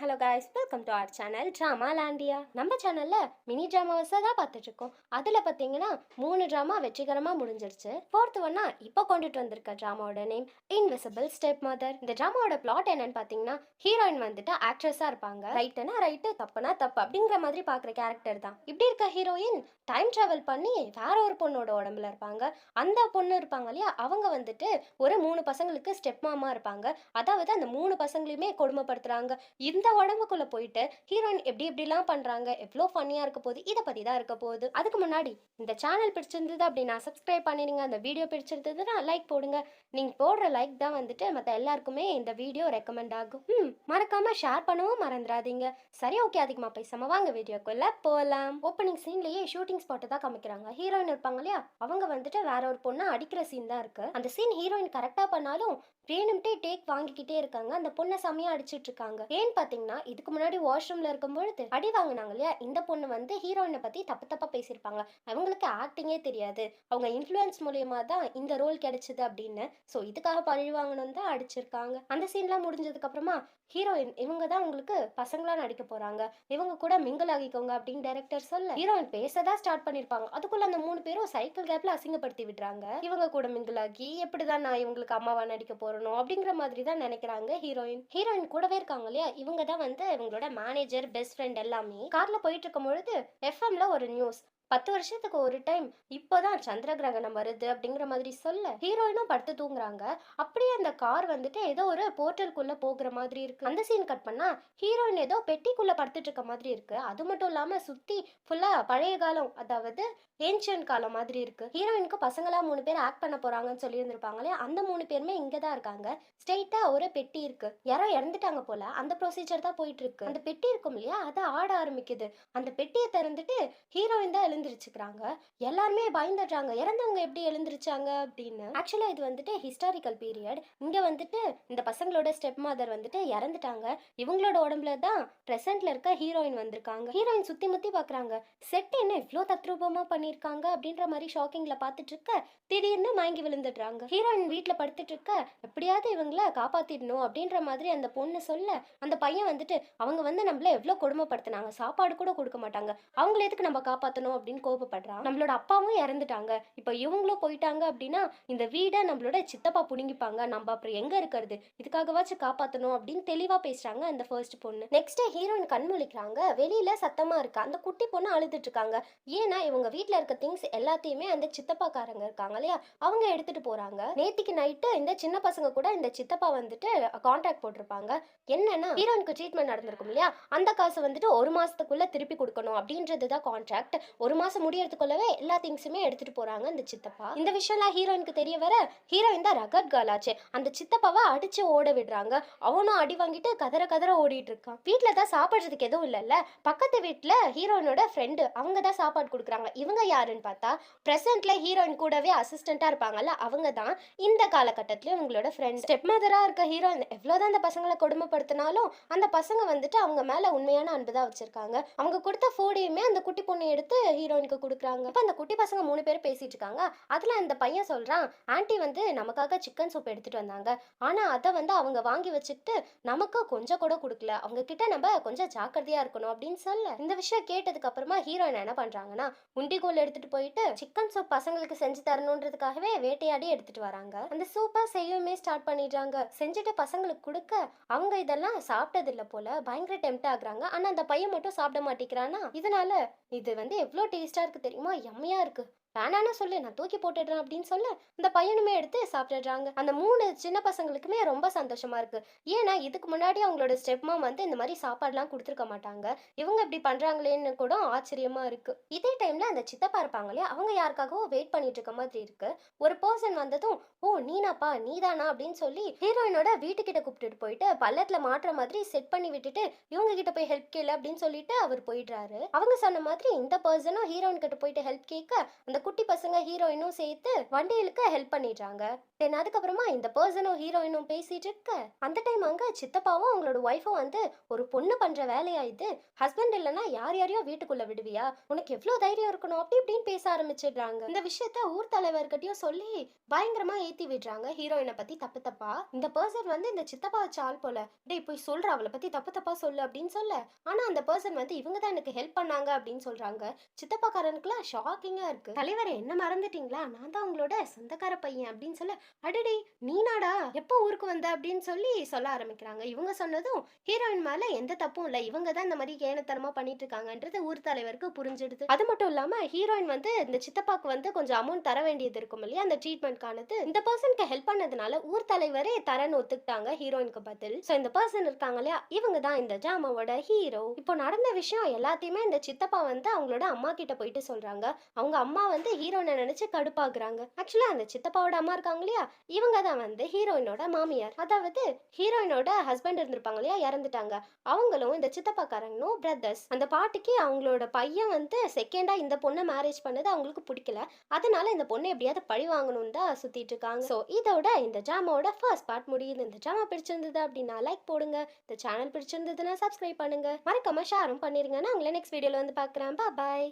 Hello guys, welcome to our channel drama landia. நம்ம சேனல்ல mini ட்ராமாவஸை தான் பார்த்துட்டு இருக்கோம். அதில் பார்த்தீங்கன்னா 3 ட்ராமா வெற்றிகரமாக முடிஞ்சிருச்சு. ஃபோர்த் ஒன்னா இப்போ கொண்டுட்டு வந்திருக்க ட்ராமாவோட நேம் இன்விசிபிள் ஸ்டெப் மதர். இந்த ட்ராமாவோட பிளாட் என்னன்னு பார்த்தீங்கன்னா, ஹீரோயின் வந்துட்டு ஆக்ட்ரஸாக இருப்பாங்க. ரைட்டுனா ரைட்டு, தப்புனா தப்பு அப்படிங்கிற மாதிரி பார்க்குற கேரக்டர் தான். இப்படி இருக்க ஹீரோயின் டைம் ட்ராவல் பண்ணி வேற ஒரு பொண்ணோட உடம்புல இருப்பாங்க. அந்த பொண்ணு இருப்பாங்க இல்லையா, அவங்க வந்துட்டு ஒரு 3 பசங்களுக்கு ஸ்டெப் மாமா இருப்பாங்க. அதாவது அந்த 3 பசங்களையுமே கொடுமைப்படுத்துறாங்க. இந்த உடம்புக்குள்ள போயிட்டு ஹீரோயின் எப்படி எப்படிலாம் பண்றாங்க, எவ்வளோ ஃபன்னியா இருக்க போகுது, இதை பத்தி தான் இருக்க போகுது. அதுக்கு முன்னாடி இந்த சேனல் பிடிச்சிருந்தது அப்படின்னா சப்ஸ்கிரைப் பண்ணிடுங்க. அந்த வீடியோ பிடிச்சிருந்ததுன்னா லைக் போடுங்க. நீங்க போடுற லைக் தான் வந்துட்டு மற்ற எல்லாருக்குமே இந்த வீடியோ ரெக்கமெண்ட் ஆகும். மறக்காம ஷேர் பண்ணவும் மறந்துடாதீங்க. சரி, ஓகே, அதிகமா பேசாம வாங்க வீடியோக்குள்ள போகலாம். ஓப்பனிங் சீன்லயே ஷூட்டிங் ஸ்பாட்டை தான் காமிக்கிறாங்க. ஹீரோயின் இருப்பாங்க இல்லையா, அவங்க வந்துட்டு வேற ஒரு பொண்ணை அடிக்கிற சீன் தான் இருக்கு. அந்த சீன் ஹீரோயின் கரெக்டா பண்ணாலும் வேணும்ட்டே டேக் வாங்கிக்கிட்டே இருக்காங்க. அந்த பொண்ணை செமையா அடிச்சிட்டு இருக்காங்க. ஏன்னு பாத்தீங்கன்னா, இதுக்கு முன்னாடி வாஷ்ரூம்ல இருக்கும்பொழுது அடி வாங்கினாங்க இல்லையா, இந்த பொண்ணு வந்து ஹீரோயினை பத்தி தப்பு தப்பா பேசியிருப்பாங்க. அவங்களுக்கு ஆக்டிங்கே தெரியாது, அவங்க இன்ஃப்ளூயன்ஸ் மூலியமா தான் இந்த ரோல் கிடைச்சது அப்படின்னு. ஸோ இதுக்காக பழி வாங்கணும் தான் அடிச்சிருக்காங்க. அந்த சீன்லாம் முடிஞ்சதுக்கு அப்புறமா ஹீரோயின் இவங்க தான் உங்களுக்கு பசங்களா நடிக்க போறாங்க, இவங்க கூட மிங்கிள் ஆகிக்கோங்க அப்படின்னு டைரக்டர் சொல்ல ஹீரோயின் பேசதான் ஸ்டார்ட் பண்ணிருப்பாங்க. அதுக்குள்ள அந்த 3 பேரும் சைக்கிள் கேப்ல அசிங்கப்படுத்தி விடுறாங்க. இவங்க கூட மிங்கிள் ஆகி எப்படிதான் நான் இவங்களுக்கு அம்மாவா நடிக்க போறணும் அப்படிங்கிற மாதிரி தான் நினைக்கிறாங்க ஹீரோயின் கூடவே இருக்காங்க இல்லையா, இவங்க தான் வந்து இவங்களோட மேனேஜர், பெஸ்ட் ஃப்ரெண்ட். எல்லாமே கார்ல போயிட்டு இருக்கும் பொழுது எஃப்எம்ல ஒரு நியூஸ், 10 வருஷத்துக்கு ஒரு டைம் இப்போதான் சந்திர கிரகணம் வருது அப்படிங்கிற மாதிரி சொல்ல ஹீரோயினும் படுத்து தூங்குறாங்க. அப்படியே அந்த கார் வந்துட்டு ஏதோ ஒரு போர்ட்டலுக்குள்ள போகிற மாதிரி இருக்கு. அந்த சீன் கட் பண்ணா ஹீரோயின் ஏதோ பெட்டிக்குள்ள படுத்துட்டு இருக்க மாதிரி இருக்கு. அது மட்டும் இல்லாம சுத்தி ஃபுல்லா பழைய காலம், அதாவது ஏன்ஷியன்ட் காலம் மாதிரி இருக்கு. ஹீரோயினுக்கு பசங்களா 3 பேர் ஆக்ட் பண்ண போறாங்கன்னு சொல்லி இருந்திருப்பாங்களே, அந்த 3 பேருமே இங்க தான் இருக்காங்க. ஸ்ட்ரெயிட்டா ஒரு பெட்டி இருக்கு. யாரோ இறந்துட்டாங்க போல, அந்த ப்ரொசீஜர் தான் போயிட்டு இருக்கு. அந்த பெட்டி இருக்கும் இல்லையா, அதை ஆட ஆரம்பிக்குது. அந்த பெட்டியை திறந்துட்டு ஹீரோயின் தான் எழுந்திருச்சுக்கிறாங்க. எல்லாருமே பயந்துடுறாங்க, இறந்தவங்க எப்படி எழுந்திருச்சாங்க அப்படின்னு. ஆக்சுவலா இது வந்துட்டு ஹிஸ்டாரிக்கல் பீரியட். இங்க வந்துட்டு இந்த பசங்களோட ஸ்டெப் மதர் வந்துட்டு இறந்துட்டாங்க. இவங்களோட உடம்புல தான் பிரசன்ட்ல இருக்க ஹீரோயின் வந்திருக்காங்க. ஹீரோயின் சுத்தி முத்தி பாக்குறாங்க. செட் என்ன இவ்வளோ தத்ரூபமா பண்ணிருக்காங்க அப்படின்ற மாதிரி ஷாக்கிங்ல பாத்துட்டு இருக்க திடீர்னு மயங்கி விழுந்துடுறாங்க. ஹீரோயின் வீட்டுல படுத்துட்டு இருக்க எப்படியாவது இவங்கள காப்பாத்திடணும் அப்படின்ற மாதிரி அந்த பொண்ணு சொல்ல அந்த பையன் வந்துட்டு அவங்க வந்து நம்மள எவ்வளவு கொடுமைப்படுத்தினாங்க, சாப்பாடு கூட கொடுக்க மாட்டாங்க, அவங்கள எதுக்கு நம்ம காப்பாத்தணும் அப்படின்னு கோபப்படுறான். நம்மளோட அப்பாவும் இறந்துட்டாங்க, இப்போ இவங்களும் போயிட்டாங்க அப்படின்னா இந்த வீடை நம்மளோட சித்தப்பா புடுங்கிப்பாங்க, நம்ம அப்புறம் எங்க இருக்கிறது, இதுக்காகவாச்சும் காப்பாத்தணும் அப்படின்னு தெளிவா பேசுறாங்க அந்த ஃபர்ஸ்ட் பொண்ணு. நெக்ஸ்ட் ஹீரோயின் கண் முழிக்கிறாங்க. வெளியில சத்தமா இருக்கு. அந்த குட்டி பொண்ணு அழுதுட்டு இருக்காங்க. ஏன்னா இவங்க வீட்டுல இருக்க திங்ஸ் எல்லாத்தையுமே அந்த சித்தப்பாக்காரங்க இருக்காங்க இல்லையா, அவங்க எடுத்துட்டு போறாங்க. நேத்திக்கு நைட்டு இந்த சின்ன பசங்க கூட இந்த சித்தப்பா வந்துட்டு கான்ட்ராக்ட் போட்டிருப்பாங்க. என்னன்னா ஹீரோயினுக்கு ட்ரீட்மெண்ட் நடந்திருக்கும் இல்லையா, அந்த காசு வந்துட்டு 1 மாசத்துக்குள்ள திருப்பி கொடுக்கணும் அப்படின்றது தான் கான்ட்ராக்ட். 1 மாசம் முடியறதுக்குள்ளவே எல்லா திங்ஸுமே எடுத்துட்டு போறாங்க இந்த சித்தப்பா. இந்த விஷயம்லாம் ஹீரோயினுக்கு தெரிய வர ஹீரோயின் தான் ரகட் காலாச்சு. அந்த சித்தப்பாவை அடிச்சு ஓட விடுறாங்க. அவனும் அடி வாங்கிட்டு கதற கதற ஓடிட்டு இருக்கான். வீட்டுல தான் சாப்பிடுறதுக்கு எதுவும் இல்லைல்ல, பக்கத்து வீட்டுல ஹீரோயினோட ஃப்ரெண்டு அவங்க தான் சாப்பாடு கொடுக்குறாங்க. இவங்க யாருன்னு பார்த்தா பிரசன்ட்ல ஹீரோயின் கூடவே அசிஸ்டண்டா இருப்பாங்கல்ல, அவங்க தான் இந்த காலகட்டத்திலயும் உங்களோட ஃப்ரெண்ட். ஸ்டெப் மதரா இருக்க ஹீரோயின் எவ்வளவுதான் அந்த பசங்களை கொடுமைப்படுத்தினாலும் அந்த பசங்க வந்துட்டு அவங்க மேல உண்மையான அன்பு தான் வச்சிருக்காங்க. அவங்க கொடுத்த ஃபோடையுமே அந்த குட்டி பொண்ணு எடுத்து ஹீரோயினுக்கு கொடுக்குறாங்க. இப்போ அந்த குட்டி பசங்க 3 பேர் பேசிட்டு இருக்காங்க. அதுல அந்த பையன் சொல்றான், ஆன்ட்டி வந்து நமக்காக சிக்கன் சூப் எடுத்துட்டு வந்தாங்க, ஆனா அதை வந்து அவங்க வாங்கி வச்சுக்கிட்டு நமக்கு கொஞ்சம் கூட கொடுக்கல, அவங்க கிட்ட நம்ம கொஞ்சம் ஜாக்கிரதையா இருக்கணும் அப்படின்னு சொல்ல இந்த விஷயம் கேட்டதுக்கு அப்புறமா ஹீரோயின் என்ன பண்றாங்கன்னா உண்டிகோல் எடுத்துட்டு போயிட்டு சிக்கன் சூப் பசங்களுக்கு செஞ்சு தரணுன்றதுக்காகவே வேட்டையாடி எடுத்துட்டு வராங்க. அந்த சூப்பை செய்யவுமே ஸ்டார்ட் பண்ணிடுறாங்க. செஞ்சுட்டு பசங்களுக்கு கொடுக்க அவங்க இதெல்லாம் சாப்பிட்டது இல்ல போல, பயங்கர டெம்ட் ஆகுறாங்க. ஆனா அந்த பையன் மட்டும் சாப்பிட மாட்டேங்கிறானா. இதனால இது வந்து எவ்வளோ டேஸ்டா இருக்கு தெரியுமா, யம்மியா இருக்கு, வேணான்னு சொல்லு, நான் தூக்கி போட்டுடுறேன் அப்படின்னு சொல்ல இந்த பையனுமே எடுத்து சாப்பிட்டுடுறாங்க. அந்த 3 சின்ன பசங்களுக்குமே ரொம்ப சந்தோஷமா இருக்கு. ஏன்னா இதுக்கு முன்னாடி அவங்களோட ஸ்டெப் மாம் வந்து இந்த மாதிரி சாப்பாடுலாம் கொடுத்துருக்க மாட்டாங்க. இவங்க இப்படி பண்றாங்களேன்னு கூட ஆச்சரியமா இருக்கு. இதே டைம்ல அந்த சித்தப்பா இருப்பாங்க இல்லையா, அவங்க யாருக்காகவும் வெயிட் பண்ணிட்டு இருக்க மாதிரி இருக்கு. ஒரு பர்சன் வந்ததும், ஓ நீனாப்பா, நீதானா அப்படின்னு சொல்லி ஹீரோயினோட வீட்டுக்கிட்ட கூப்பிட்டுட்டு போயிட்டு பள்ளத்துல மாட்டுற மாதிரி செட் பண்ணி விட்டுட்டு இவங்க கிட்ட போய் ஹெல்ப் கேளு அப்படின்னு சொல்லிட்டு அவர் போயிடுறாரு. அவங்க சொன்ன மாதிரி இந்த பர்சனும் ஹீரோயின் கிட்ட போயிட்டு ஹெல்ப் கேட்க அந்த குட்டி பசங்க ஹீரோயினும் சேர்த்து வண்டிகளுக்கு ஹெல்ப் பண்ணிடுறாங்க. தென் அதுக்கப்புறமா இந்த பர்சனும் ஹீரோயினும் பேசிட்டு இருக்க அந்த டைம் அங்க சித்தப்பாவும் அவங்களோட ஒய்ஃபும் வந்து ஒரு பொண்ணு பண்ற வேலையா இது, ஹஸ்பண்ட் இல்லைன்னா யார் யாரையோ வீட்டுக்குள்ள விடுவியா, உனக்கு எவ்வளவு தைரியம் இருக்கணும் அப்படி இப்படின்னு பேச ஆரம்பிச்சிடுறாங்க. இந்த விஷயத்த ஊர் தலைவர்கிட்டயும் சொல்லி பயங்கரமா ஏத்தி விடுறாங்க ஹீரோயினை பத்தி தப்பு தப்பா. இந்த பர்சன் வந்து இந்த சித்தப்பா வச்ச ஆள் போல, டேய் போய் சொல்ற அவளை பத்தி தப்பு தப்பா சொல்லு அப்படின்னு சொல்ல, ஆனா அந்த பர்சன் வந்து இவங்க தான் எனக்கு ஹெல்ப் பண்ணாங்க அப்படின்னு சொல்றாங்க. சித்தப்பாக்காரனுக்குலாம் ஷாக்கிங்கா இருக்கு. தலைவரை என்ன மறந்துட்டீங்களா, நான் தான் உங்களோட சொந்தக்கார பையன் அப்படின்னு சொல்ல, அடடே நீனாடா எப்போ ஊருக்கு வந்த அப்படின்னு சொல்லி சொல்ல ஆரம்பிக்கிறாங்க. இவங்க சொன்னதும் ஹீரோயின் மேல எந்த தப்பும் இல்ல, இவங்க தான் இந்த மாதிரி கேனத்தனமா பண்ணிட்டு இருக்காங்கன்றது ஊர் தலைவருக்கு புரிஞ்சிடுது. அது மட்டும் இல்லாம ஹீரோயின் வந்து இந்த சித்தப்பாக்கு வந்து கொஞ்சம் அமௌண்ட் தர வேண்டியது இருக்கும் இல்லையா அந்த ட்ரீட்மெண்ட்கானது, இந்த பர்சனுக்கு ஹெல்ப் பண்ணதுனால ஊர் தலைவரே தரன்னு ஒத்துக்கிட்டாங்க ஹீரோயினுக்கு பதில். சோ இந்த பர்சன் இருக்காங்க இல்லையா இவங்க தான் இந்த டிராமாவோட ஹீரோ. இப்போ நடந்த விஷயம் எல்லாத்தையுமே இந்த சித்தப்பா வந்து அவங்களோட அம்மா கிட்ட போயிட்டு சொல்றாங்க. அவங்க அம்மா வந்து ஹீரோயினை நினைச்சு கடுப்பாக்குறாங்க. ஆக்சுவலா அந்த சித்தப்பாவோட அம்மா இருக்காங்க இல்லையா இவங்க தான் வந்து ஹீரோயினோட மாமியார். அதாவது ஹீரோயினோட ஹஸ்பண்ட் இருந்திருப்பாங்க இல்லையா இறந்துட்டாங்க, அவங்களும் இந்த சித்தப்பாக்காரங்களும் பிரதர்ஸ். அந்த பாட்டிக்கு அவங்களோட பையன் வந்து செகண்டா இந்த பொண்ணை மேரேஜ் பண்ணது அவங்களுக்கு பிடிக்கல, அதனால இந்த பொண்ணை எப்படியாவது பழி வாங்கணும்னு தான் சுத்திட்டு இருக்காங்க. ஸோ இதோட இந்த ட்ராமாவோட ஃபர்ஸ்ட் பார்ட் முடியுது. இந்த ட்ராமா பிடிச்சிருந்தது அப்படின்னா லைக் போடுங்க, இந்த சேனல் பிடிச்சிருந்ததுன்னா சப்ஸ்கிரைப் பண்ணுங்க, மறக்காம ஷேரும் பண்ணிருங்க. நான் உங்களை நெக்ஸ்ட் வீடியோல வந்து பார்க்குறேன். பாய்.